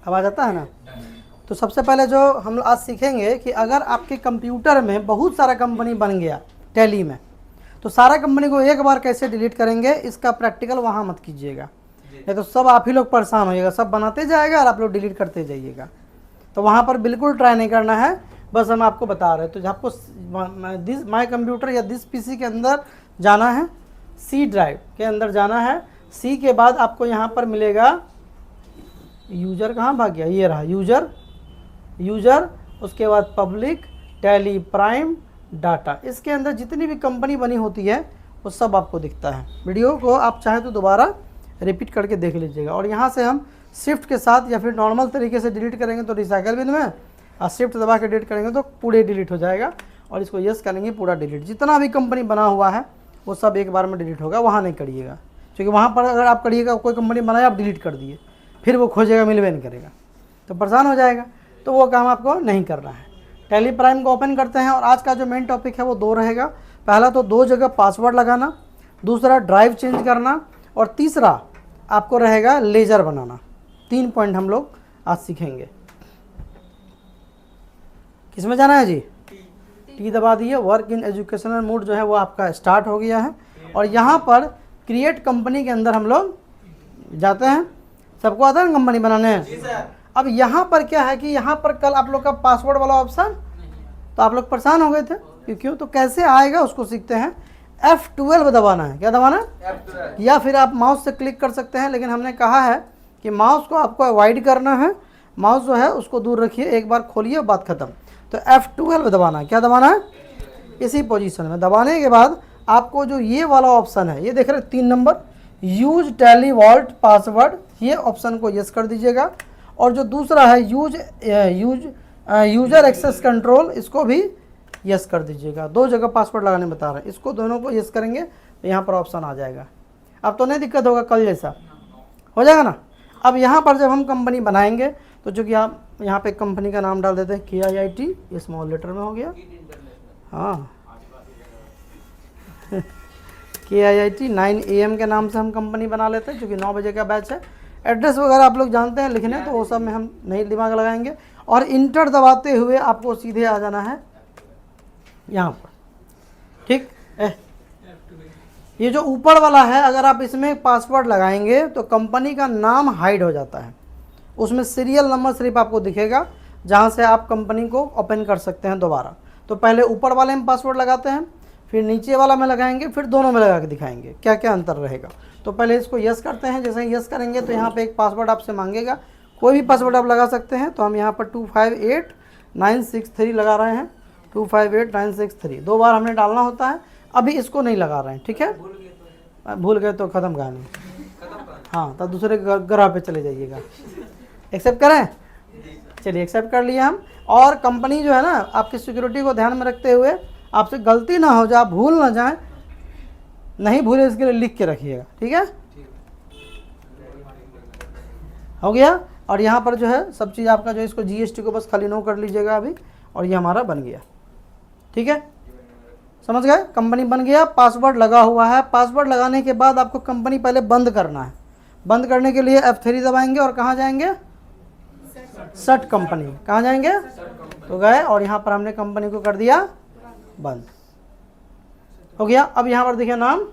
अब आ जाता है ना। तो सबसे पहले जो हम आज सीखेंगे कि अगर आपके कंप्यूटर में बहुत सारा कंपनी बन गया टैली में, तो सारा कंपनी को एक बार कैसे डिलीट करेंगे, इसका प्रैक्टिकल वहाँ मत कीजिएगा, नहीं तो सब आप ही लोग परेशान होइएगा। सब बनाते जाएगा और आप लोग डिलीट करते जाइएगा। तो वहाँ पर बिल्कुल ट्राई नहीं करना है, बस हम आपको बता रहे हैं। तो आपको दिस माई कंप्यूटर या दिस पीसी के अंदर जाना है, सी ड्राइव के अंदर जाना है। सी के बाद आपको यहाँ पर मिलेगा यूज़र, कहाँ भाग गया, ये रहा यूज़र। उसके बाद पब्लिक, टैली प्राइम, डाटा। इसके अंदर जितनी भी कंपनी बनी होती है वो सब आपको दिखता है। वीडियो को आप चाहे तो दोबारा रिपीट करके देख लीजिएगा। और यहाँ से हम शिफ्ट के साथ या फिर नॉर्मल तरीके से डिलीट करेंगे तो रिसाइकल बिन में, और शिफ्ट दबा के डिलीट करेंगे तो पूरे डिलीट हो जाएगा। और इसको यस करेंगे पूरा डिलीट। जितना भी कंपनी बना हुआ है वो सब एक बार में डिलीट होगा, वहाँ नहीं करिएगा, क्योंकि वहाँ पर अगर आप करिएगा, कोई कंपनी बनाया आप डिलीट कर दिए, फिर वो खोजेगा, मिलवे नहीं करेगा, तो परेशान हो जाएगा। तो वो काम आपको नहीं करना है। टैली प्राइम को ओपन करते हैं और आज का जो मेन टॉपिक है वो 2 रहेगा। पहला तो 2 जगह पासवर्ड लगाना, दूसरा ड्राइव चेंज करना, और तीसरा आपको रहेगा लेजर बनाना। 3 पॉइंट हम लोग आज सीखेंगे। किसमें जाना है जी? टी दबा दिए। वर्क इन एजुकेशनल मोड जो है वो आपका स्टार्ट हो गया है। और यहाँ पर क्रिएट कंपनी के अंदर हम लोग जाते हैं। सबको आता है ना कंपनी बनाने? अब यहाँ पर क्या है कि यहाँ पर कल आप लोग का पासवर्ड वाला ऑप्शन, तो आप लोग परेशान हो गए थे क्यों, तो कैसे आएगा उसको सीखते हैं। F12 दबाना है। क्या दबाना है? या फिर आप माउस से क्लिक कर सकते हैं, लेकिन हमने कहा है कि माउस को आपको अवॉइड करना है। माउस जो है उसको दूर रखिए, एक बार खोलिए, बात खत्म। तो F12 दबाना है। क्या दबाना है? इसी पोजीशन में दबाने के बाद आपको जो ये वाला ऑप्शन है, ये देख रहे 3 number, use Tally vault password, ये ऑप्शन को यस कर दीजिएगा। और जो दूसरा है यूजर एक्सेस कंट्रोल, इसको भी यस कर दीजिएगा। 2 जगह पासवर्ड लगाने बता रहे हैं, इसको दोनों को यस करेंगे तो यहाँ पर ऑप्शन आ जाएगा। अब तो नहीं दिक्कत होगा, कल जैसा हो जाएगा ना। अब यहाँ पर जब हम कंपनी बनाएंगे तो चूँकि आप यहाँ पे कंपनी का नाम डाल देते हैं KIIT, ये स्मॉल लेटर में हो गया, हाँ KIIT 9 AM के नाम से हम कंपनी बना लेते हैं, क्योंकि 9 बजे का बैच है। एड्रेस वगैरह आप लोग जानते हैं लिखने, तो वो सब में हम नहीं दिमाग लगाएंगे। और इंटर दबाते हुए आपको सीधे आ जाना है यहाँ पर, ठीक है। ये जो ऊपर वाला है, अगर आप इसमें पासवर्ड लगाएंगे तो कंपनी का नाम हाइड हो जाता है, उसमें सीरियल नंबर सिर्फ आपको दिखेगा, जहाँ से आप कंपनी को ओपन कर सकते हैं दोबारा। तो पहले ऊपर वाले में पासवर्ड लगाते हैं, फिर नीचे वाला में लगाएंगे, फिर दोनों में लगा के दिखाएंगे क्या क्या अंतर रहेगा। तो पहले इसको यस करते हैं। जैसे ही यस करेंगे तो यहाँ पे एक पासवर्ड आपसे मांगेगा, कोई भी पासवर्ड आप लगा सकते हैं। तो हम यहाँ पर 258963 लगा रहे हैं, 258963 2 बार हमने डालना होता है। अभी इसको नहीं लगा रहे हैं, ठीक है। भूल गए तो ख़त्म कहानी, हाँ, तब दूसरे ग्रह पे चले जाइएगा। एक्सेप्ट करें? चलिए एक्सेप्ट कर लिया हम। और कंपनी जो है ना, आपकी सिक्योरिटी को ध्यान में रखते हुए, आपसे गलती ना हो जाए, भूल ना जाए, नहीं भूले इसके लिए लिख के रखिएगा, ठीक है। हो गया। और यहाँ पर जो है सब चीज़ आपका जो, इसको GST को बस खाली नो कर लीजिएगा अभी, और ये हमारा बन गया, ठीक है। समझ गए? कंपनी बन गया, पासवर्ड लगा हुआ है। पासवर्ड लगाने के बाद आपको कंपनी पहले बंद करना है। बंद करने के लिए F3 दबाएंगे और कहाँ जाएंगे? Shut company. कहाँ जाएंगे? तो गए, और यहाँ पर हमने कंपनी को कर दिया बंद। हो गया। अब यहाँ पर देखिए नाम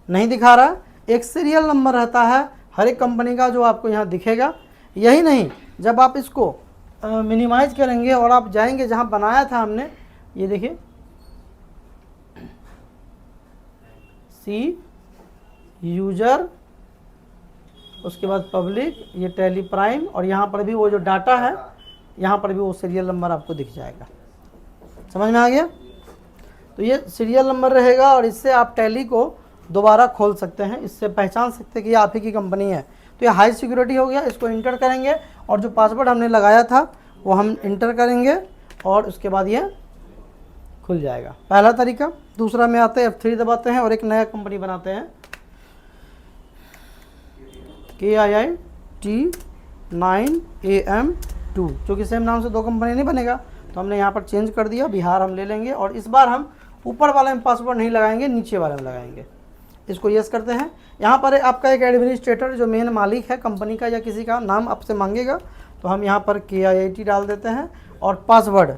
नहीं दिखा रहा, एक सीरियल नंबर रहता है हर एक कंपनी का जो आपको यहाँ दिखेगा। यही नहीं, जब आप इसको मिनिमाइज करेंगे और आप जाएंगे जहाँ बनाया था हमने, ये देखिए सी यूजर, उसके बाद पब्लिक, ये टैली प्राइम, और यहाँ पर भी वो जो डाटा है, यहाँ पर भी वो सीरियल नंबर आपको दिख जाएगा। समझ में आ गया? तो ये सीरियल नंबर रहेगा, और इससे आप टैली को दोबारा खोल सकते हैं, इससे पहचान सकते हैं कि ये आप ही की कंपनी है। तो ये हाई सिक्योरिटी हो गया। इसको इंटर करेंगे और जो पासवर्ड हमने लगाया था वो हम इंटर करेंगे, और उसके बाद ये खुल जाएगा। पहला तरीका। दूसरा में आते हैं, F3 दबाते हैं और एक नया कंपनी बनाते हैं, KIIT 9 AM2। क्योंकि सेम नाम से 2 कंपनी नहीं बनेगा, तो हमने यहाँ पर चेंज कर दिया, बिहार हम ले लेंगे। और इस बार हम ऊपर वाले में पासवर्ड नहीं लगाएंगे, नीचे वाले में लगाएंगे। इसको यस करते हैं। यहाँ पर आपका एक एडमिनिस्ट्रेटर जो मेन मालिक है कंपनी का या किसी का नाम आपसे मांगेगा, तो हम यहाँ पर KIIT डाल देते हैं और पासवर्ड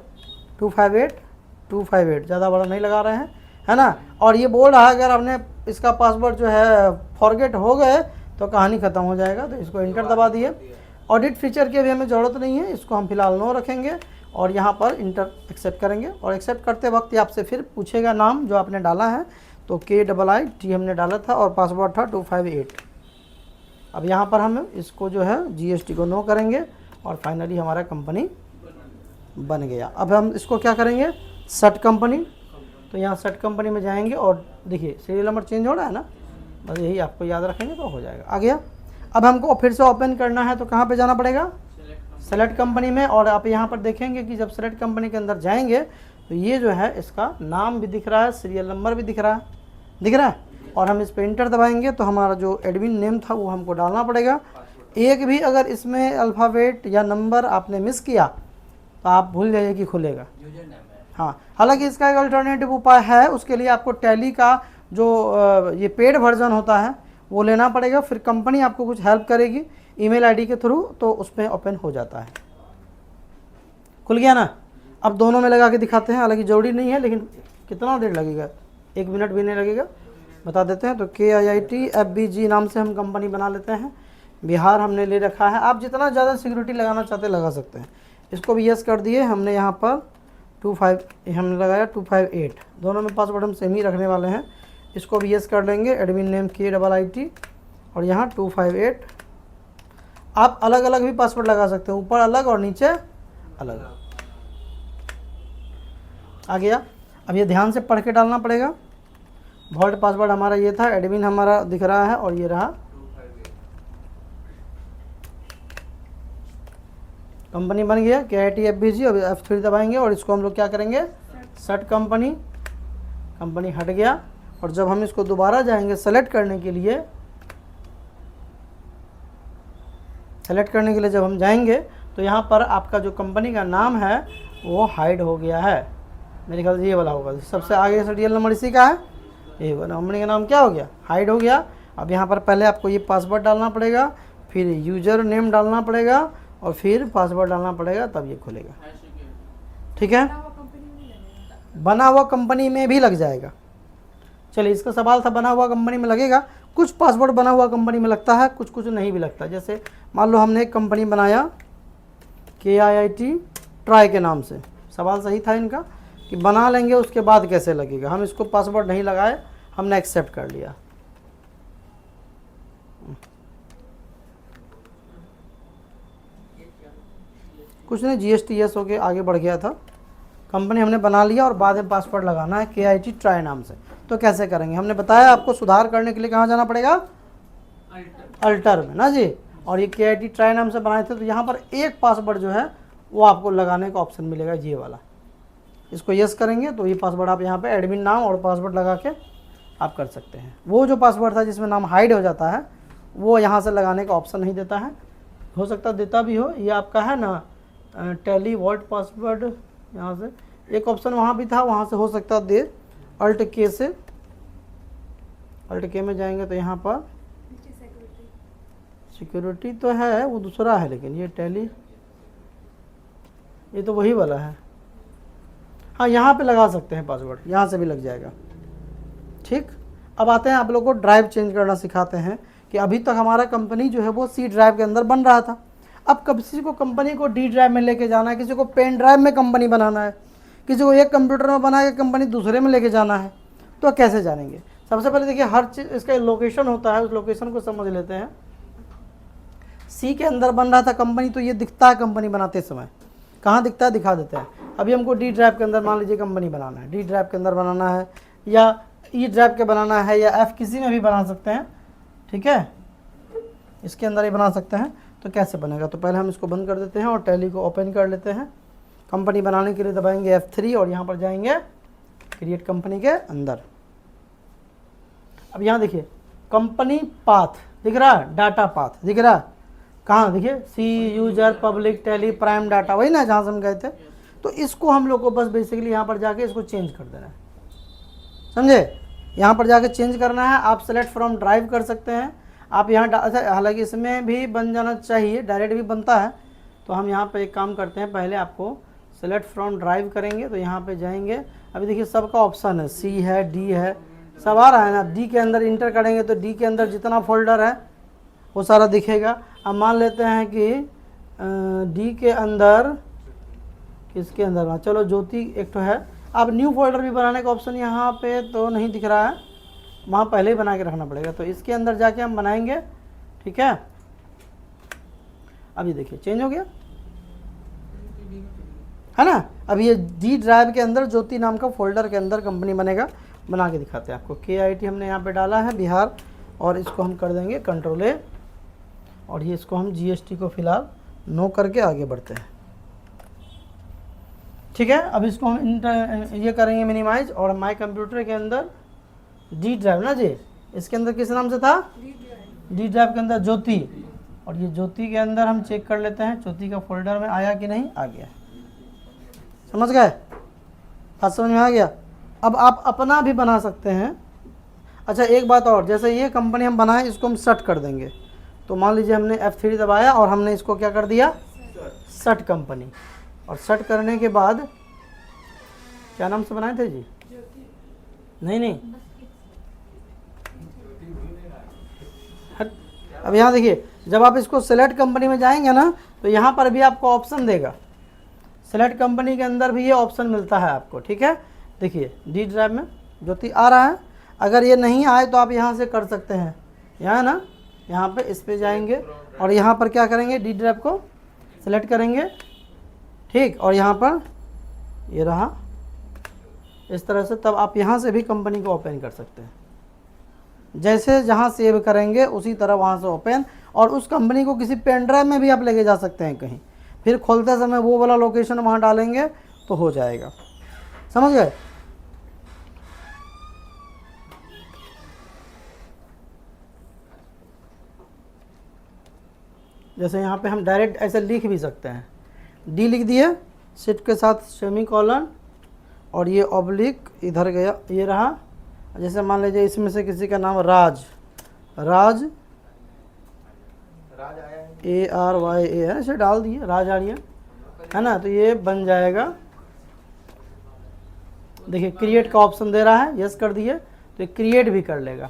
258 ज़्यादा बड़ा नहीं लगा रहे हैं, है ना। और ये बोल रहा है अगर आपने इसका पासवर्ड जो है फॉरगेट हो गए तो कहानी ख़त्म हो जाएगा, तो इसको इंटर दबा दिए। ऑडिट फीचर की अभी हमें ज़रूरत नहीं है, इसको हम फिलहाल नो रखेंगे और यहाँ पर इंटर एक्सेप्ट करेंगे। और एक्सेप्ट करते वक्त ये आपसे फिर पूछेगा नाम जो आपने डाला है, तो KIIT हमने डाला था और पासवर्ड था 258। अब यहाँ पर हम इसको जो है GST को नो करेंगे और फाइनली हमारा कंपनी बन गया। अब हम इसको क्या करेंगे, सेट कंपनी, तो यहाँ सेट कंपनी में जाएंगे और देखिए सीरियल नंबर चेंज हो रहा है ना, बस यही आपको याद रखेंगे तो हो जाएगा। आ गया। अब हमको फिर से ओपन करना है तो कहाँ पे जाना पड़ेगा, सेलेक्ट कंपनी में। और आप यहाँ पर देखेंगे कि जब सेलेक्ट कंपनी के अंदर जाएंगे तो ये जो है इसका नाम भी दिख रहा है, सीरियल नंबर भी दिख रहा है और हम इस पर इंटर दबाएंगे तो हमारा जो एडमिन नेम था वो हमको डालना पड़ेगा। एक भी अगर इसमें अल्फ़ाबेट या नंबर आपने मिस किया तो आप भूल जाइए कि खुलेगा। हाँ, हालांकि इसका एक अल्टरनेटिव उपाय है, उसके लिए आपको टैली का जो ये पेड वर्जन होता है वो लेना पड़ेगा, फिर कंपनी आपको कुछ हेल्प करेगी ईमेल आईडी के थ्रू, तो उसमें ओपन हो जाता है। खुल गया ना। अब दोनों में लगा के दिखाते हैं, हालांकि ज़रूरी नहीं है, लेकिन कितना देर लगेगा, 1 मिनट भी नहीं लगेगा, बता देते हैं। तो KIIT FBG नाम से हम कंपनी बना लेते हैं, बिहार हमने ले रखा है। आप जितना ज़्यादा सिक्योरिटी लगाना चाहते लगा सकते हैं। इसको भी यस कर दिए हमने, यहाँ पर 25 हमने लगाया 258, दोनों में पासवर्ड हम सेम ही रखने वाले हैं। इसको भी यस कर लेंगे, एडमिन नेम KIIT और यहाँ 258। आप अलग अलग भी पासवर्ड लगा सकते हैं, ऊपर अलग और नीचे अलग। आ गया। अब ये ध्यान से पढ़ के डालना पड़ेगा। वॉल्ट पासवर्ड हमारा ये था, एडमिन हमारा दिख रहा है और ये रहा कंपनी बन गया KIIT FBG। अब F3 दबाएंगे और इसको हम लोग क्या करेंगे, सेट कंपनी हट गया। और जब हम इसको दोबारा जाएंगे सेलेक्ट करने के लिए, जब हम जाएंगे तो यहाँ पर आपका जो कंपनी का नाम है वो हाइड हो गया है, मेरे ख्याल से ये वाला होगा, सबसे आगे सीरियल नंबर इसी का है, ये वाला कंपनी का नाम क्या हो गया, हाइड हो गया। अब यहाँ पर पहले आपको ये पासवर्ड डालना पड़ेगा, फिर यूज़र नेम डालना पड़ेगा और फिर पासवर्ड डालना पड़ेगा, तब ये खुलेगा। ठीक है, बना हुआ कंपनी में भी लग जाएगा। चलिए, इसका सवाल था बना हुआ कंपनी में लगेगा। कुछ पासवर्ड बना हुआ कंपनी में लगता है, कुछ नहीं भी लगता। जैसे मान लो हमने एक कंपनी बनाया KIIT ट्राई के नाम से, सवाल सही था इनका कि बना लेंगे उसके बाद कैसे लगेगा। हम इसको पासवर्ड नहीं लगाए, हमने एक्सेप्ट कर लिया। कुछ नहीं, GST यस हो के आगे बढ़ गया था। कंपनी हमने बना लिया और बाद में पासवर्ड लगाना है KIIT ट्राई नाम से। तो कैसे करेंगे, हमने बताया आपको सुधार करने के लिए कहाँ जाना पड़ेगा, अल्टर में ना जी। और ये KIIT ट्राई नाम से बनाए थे, तो यहाँ पर एक पासवर्ड जो है वो आपको लगाने का ऑप्शन मिलेगा, ये वाला। इसको यस करेंगे तो ये पासवर्ड आप यहाँ पे एडमिन नाम और पासवर्ड लगा के आप कर सकते हैं। वो जो पासवर्ड था जिसमें नाम हाइड हो जाता है वो यहाँ से लगाने का ऑप्शन नहीं देता है, हो सकता देता भी हो। ये आपका है ना टैली वॉल्ट पासवर्ड, यहाँ से एक ऑप्शन वहाँ भी था, वहाँ से हो सकता दे। अल्ट के से, अल्ट के में जाएंगे तो यहाँ पर सिक्योरिटी तो है, वो दूसरा है, लेकिन ये टैली, ये तो वही वाला है। हाँ, यहाँ पे लगा सकते हैं पासवर्ड, यहाँ से भी लग जाएगा। ठीक, अब आते हैं आप लोग को ड्राइव चेंज करना सिखाते हैं। कि अभी तक हमारा कंपनी जो है वो C ड्राइव के अंदर बन रहा था। अब किसी को कंपनी को D ड्राइव में लेके जाना है, किसी को पेन ड्राइव में कंपनी बनाना है, किसी को एक कंप्यूटर में बना के कंपनी दूसरे में लेके जाना है, तो कैसे जानेंगे। सबसे पहले देखिए, हर चीज़ इसका लोकेशन होता है, उस लोकेशन को समझ लेते हैं। C के अंदर बन रहा था कंपनी, तो ये दिखता है कंपनी बनाते समय, कहाँ दिखता है दिखा देते हैं। अभी हमको D ड्राइव के अंदर मान लीजिए कंपनी बनाना है, D ड्राइव के अंदर बनाना है या E ड्राइव के बनाना है या F किसी में भी बना सकते हैं। ठीक है, इसके अंदर ही बना सकते हैं। तो कैसे बनेगा, तो पहले हम इसको बंद कर देते हैं और टैली को ओपन कर लेते हैं। कंपनी बनाने के लिए दबाएंगे F3 और यहाँ पर जाएंगे क्रिएट कंपनी के अंदर। अब यहाँ देखिए कंपनी पाथ दिख रहा है, डाटा पाथ दिख रहा है, कहाँ देखिए C user public tally prime data, वही ना जहाँ से हम गए थे। तो इसको हम लोग को बस बेसिकली यहाँ पर जाके इसको चेंज कर देना है, समझे। यहाँ पर जाके चेंज करना है। आप सेलेक्ट फ्रॉम ड्राइव कर सकते हैं। आप यहाँ अच्छा, हालांकि इसमें भी बन जाना चाहिए, डायरेक्ट भी बनता है। तो हम यहाँ पे एक काम करते हैं, पहले आपको सेलेक्ट फ्रॉम ड्राइव करेंगे तो यहाँ पे जाएंगे। अभी देखिए सबका ऑप्शन है, सी है, डी है, सब आ रहा है ना। डी के अंदर इंटर करेंगे तो डी के अंदर जितना फोल्डर है वो सारा दिखेगा। अब मान लेते हैं कि डी के अंदर किसके अंदर, चलो ज्योति एक तो है। अब न्यू फोल्डर भी बनाने का ऑप्शन यहाँ पे तो नहीं दिख रहा है, वहाँ पहले ही बना के रखना पड़ेगा। तो इसके अंदर जाके हम बनाएंगे, ठीक है। अभी देखिए चेंज हो गया है ना। अब ये डी ड्राइव के अंदर ज्योति नाम का फोल्डर के अंदर कंपनी बनेगा। बना के दिखाते हैं आपको। KIT हमने यहाँ पे डाला है बिहार, और इसको हम कर देंगे कंट्रोल A, और ये इसको हम GST को फिलहाल नो करके आगे बढ़ते हैं, ठीक है। अब इसको हम ये करेंगे मिनिमाइज, और माय कंप्यूटर के अंदर डी ड्राइव ना जी, इसके अंदर किस नाम से था, डी ड्राइव के अंदर ज्योति, और ये ज्योति के अंदर हम चेक कर लेते हैं ज्योति का फोल्डर में आया कि नहीं, आ गया। समझ गए, बात समझ में आ गया। अब आप अपना भी बना सकते हैं। अच्छा एक बात और, जैसे ये कंपनी हम बनाए इसको हम सेट कर देंगे। तो मान लीजिए हमने F3 दबाया और हमने इसको क्या कर दिया, सेट कंपनी। और सेट करने के बाद क्या नाम से बनाए थे जी, नहीं अब यहाँ देखिए, जब आप इसको सेलेक्ट कंपनी में जाएंगे ना तो यहाँ पर भी आपको ऑप्शन देगा। सेलेक्ट कंपनी के अंदर भी ये ऑप्शन मिलता है आपको, ठीक है। देखिए डी ड्राइव में ज्योति आ रहा है। अगर ये नहीं आए तो आप यहाँ से कर सकते हैं, यहाँ ना, यहाँ पे इस पे जाएंगे और यहाँ पर क्या करेंगे, डी ड्राइव को सेलेक्ट करेंगे, ठीक। और यहाँ पर ये रहा इस तरह से, तब आप यहाँ से भी कंपनी को ओपन कर सकते हैं। जैसे जहाँ सेव करेंगे उसी तरह वहाँ से ओपन, और उस कंपनी को किसी पेन ड्राइव में भी आप लेके जा सकते हैं कहीं, फिर खोलते समय वो वाला लोकेशन वहाँ डालेंगे तो हो जाएगा। समझ गए। जैसे यहाँ पे हम डायरेक्ट ऐसे लिख भी सकते हैं, डी लिख दिए, शिफ्ट के साथ सेमी कॉलन, और ये ऑब्लिक इधर गया, ये रहा। जैसे मान लीजिए इसमें से किसी का नाम राज ARYA है, इसे डाल दिए, राज आर्यन है ना। तो ये बन जाएगा। देखिए क्रिएट का ऑप्शन दे रहा है, यस कर दिए तो ये क्रिएट भी कर लेगा।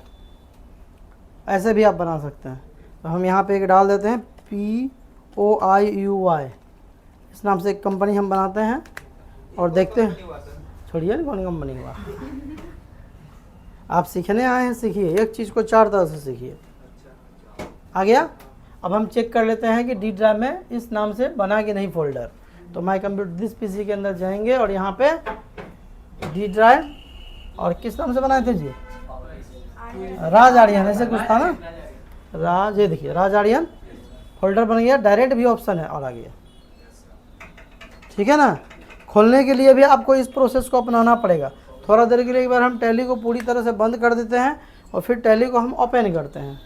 ऐसे भी आप बना सकते हैं। तो हम यहाँ पे एक डाल देते हैं POIUY, इस नाम से एक कंपनी हम बनाते हैं और देखते हैं। छोड़िए ना कौन कंपनी हुआ, आप सीखने आए हैं, सीखिए, एक चीज़ को 4 तरह से सीखिए। आ गया। अब हम चेक कर लेते हैं कि डी ड्राइव में इस नाम से बना कि नहीं फोल्डर। तो माय कंप्यूटर दिस PC के अंदर जाएंगे और यहाँ पे डी ड्राइव, और किस नाम से बनाए थे जी, राज आर्यन, ऐसे कुछ था ना, राज। ये देखिए राज आर्यन फोल्डर बन गया, डायरेक्ट भी ऑप्शन है और आ गया, ठीक है ना। खोलने के लिए भी आपको इस प्रोसेस को अपनाना पड़ेगा। थोड़ा देर के लिए एक बार हम टैली को पूरी तरह से बंद कर देते हैं और फिर टैली को हम ओपन करते हैं।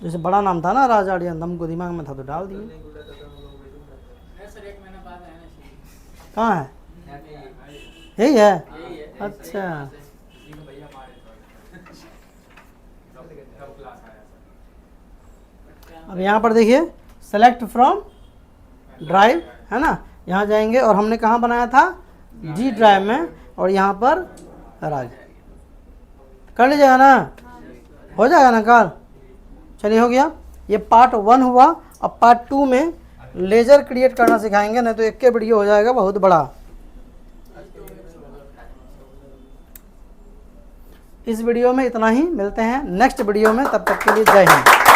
जैसे बड़ा नाम था ना राज आर्यन, हमको दिमाग में था तो डाल दिए। कहाँ है, यही है, अच्छा। अब यहाँ पर देखिए सेलेक्ट फ्रॉम ड्राइव है ना, यहाँ जाएंगे और हमने कहाँ बनाया था, जी ड्राइव में, और यहाँ पर राज कर लीजिएगा ना, हो जाएगा ना कल। चलिए हो गया, ये पार्ट 1 हुआ। अब पार्ट 2 में लेजर क्रिएट करना सिखाएंगे, नहीं तो एक के वीडियो हो जाएगा बहुत बड़ा। इस वीडियो में इतना ही, मिलते हैं नेक्स्ट वीडियो में, तब तक के लिए जय हिंद।